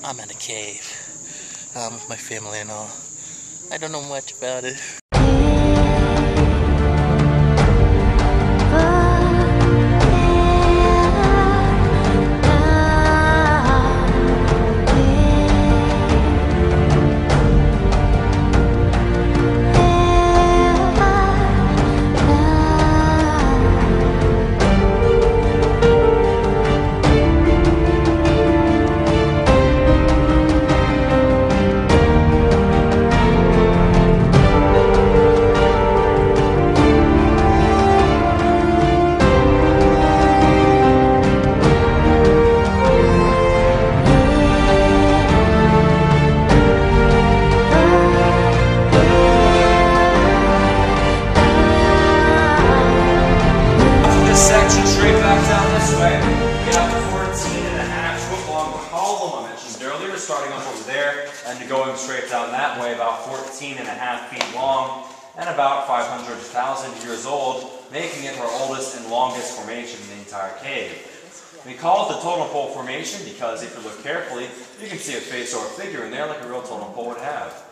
I'm in a cave with my family and all. I don't know much about it. Section straight back down this way. We have a 14.5-foot long column I mentioned earlier, starting up over there and going straight down that way, about 14.5 feet long and about 500,000 years old, making it our oldest and longest formation in the entire cave. We call it the totem pole formation because if you look carefully, you can see a face or a figure in there like a real totem pole would have.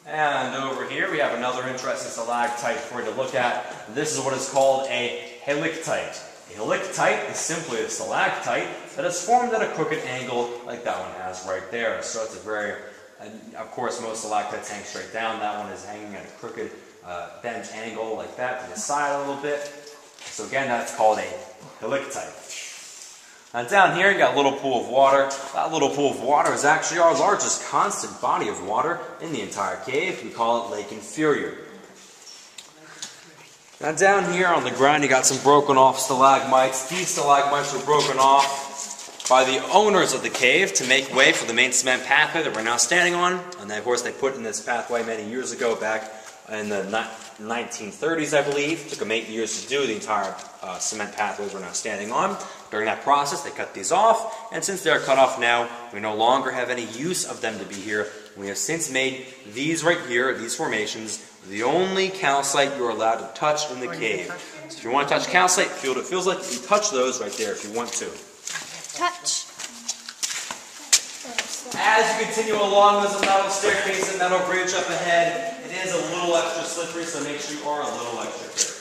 And over here we have another interesting stalactite for you to look at. This is what is called a helictite. A helictite is simply a stalactite that is formed at a crooked angle like that one has right there. So it's a very, of course most stalactites hang straight down. That one is hanging at a crooked bent angle like that to the side a little bit. So again, that's called a helictite. Now down here you got a little pool of water. That little pool of water is actually our largest constant body of water in the entire cave. We call it Lake Inferior. Now down here on the ground you got some broken off stalagmites. These stalagmites were broken off by the owners of the cave to make way for the main cement pathway that we're now standing on. And then of course they put in this pathway many years ago, back in the 1930s I believe. It took them 8 years to do the entire cement pathway we're now standing on. During that process they cut these off, and since they're cut off now, we no longer have any use of them to be here. We have since made these right here, these formations, the only calcite you're allowed to touch in the cave. So if you want to touch calcite, feel what it feels like. You touch those right there if you want to. Touch. As you continue along, there's a metal staircase and metal bridge up ahead. It is a little extra slippery, so make sure you are a little extra careful.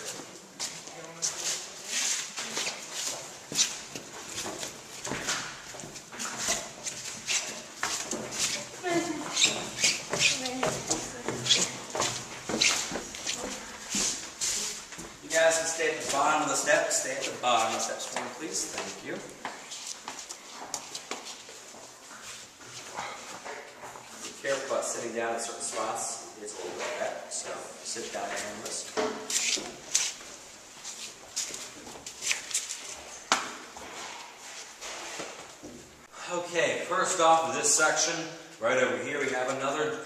You guys can stay at the bottom of the steps. Stay at the bottom of the steps for me, please. Thank you. Be careful about sitting down at certain spots. It's a little bit wet, so sit down and listen. Okay, first off, this section, right over here, we have another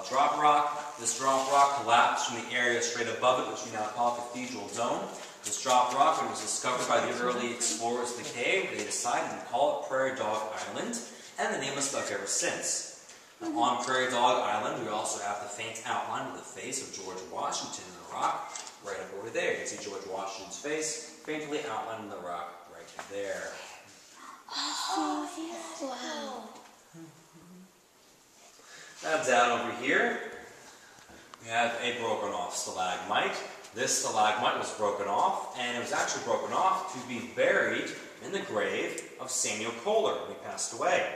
drop rock. This drop rock collapsed from the area straight above it, which we now call Cathedral Dome. This drop rock was discovered by the early explorers of the cave. They decided to call it Prairie Dog Island, and the name has stuck ever since. On Prairie Dog Island, we also have the faint outline of the face of George Washington in the rock, right up over there. You can see George Washington's face faintly outlined in the rock right there. Oh, wow. Now down over here, we have a broken off stalagmite. This stalagmite was broken off, and it was actually broken off to be buried in the grave of Samuel Kohler when he passed away.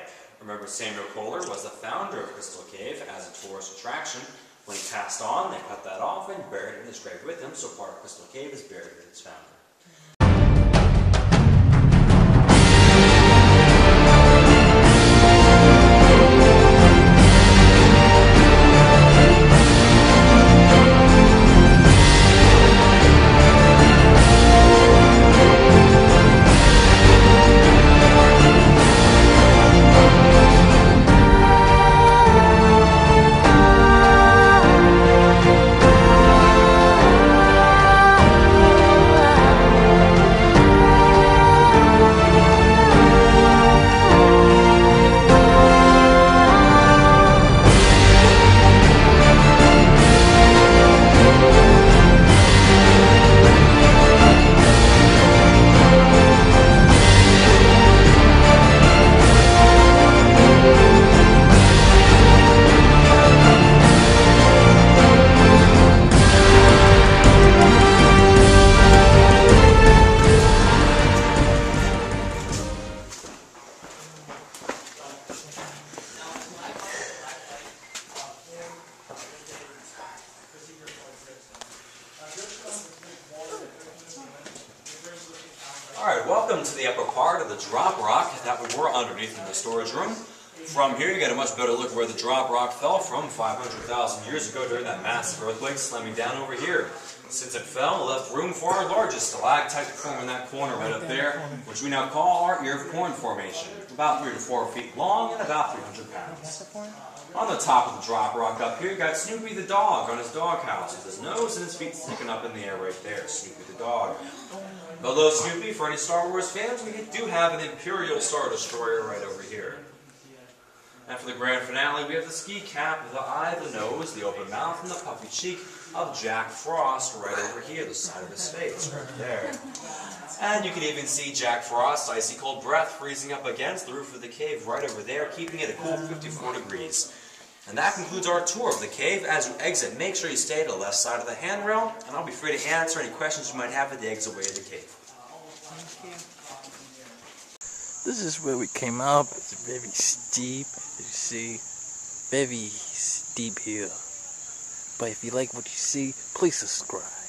Remember, Samuel Kohler was the founder of Crystal Cave as a tourist attraction. When he passed on, they cut that off and buried it in his grave with him, so part of Crystal Cave is buried with its founder. welcome to the upper part of the drop rock that we were underneath in the storage room. From here, you get a much better look where the drop rock fell from 500,000 years ago during that massive earthquake, slamming down over here. Since it fell, it left room for our largest stalactite to form in that corner right up there, which we now call our ear of corn formation. About 3 to 4 feet long and about 300 pounds. On the top of the drop rock up here, you got Snoopy the dog on his doghouse with his nose and his feet sticking up in the air right there. Snoopy the dog. Below Snoopy, for any Star Wars fans, we do have an Imperial Star Destroyer right over here. And for the grand finale, we have the ski cap, the eye, the nose, the open mouth, and the puffy cheek of Jack Frost right over here, the side of his face right there. And you can even see Jack Frost's icy cold breath freezing up against the roof of the cave right over there, keeping it a cool 54 degrees. And that concludes our tour of the cave. As you exit, make sure you stay to the left side of the handrail, and I'll be free to answer any questions you might have at the exit way of the cave. Thank you. This is where we came up. It's very steep, as you see. Very steep here. But if you like what you see, please subscribe.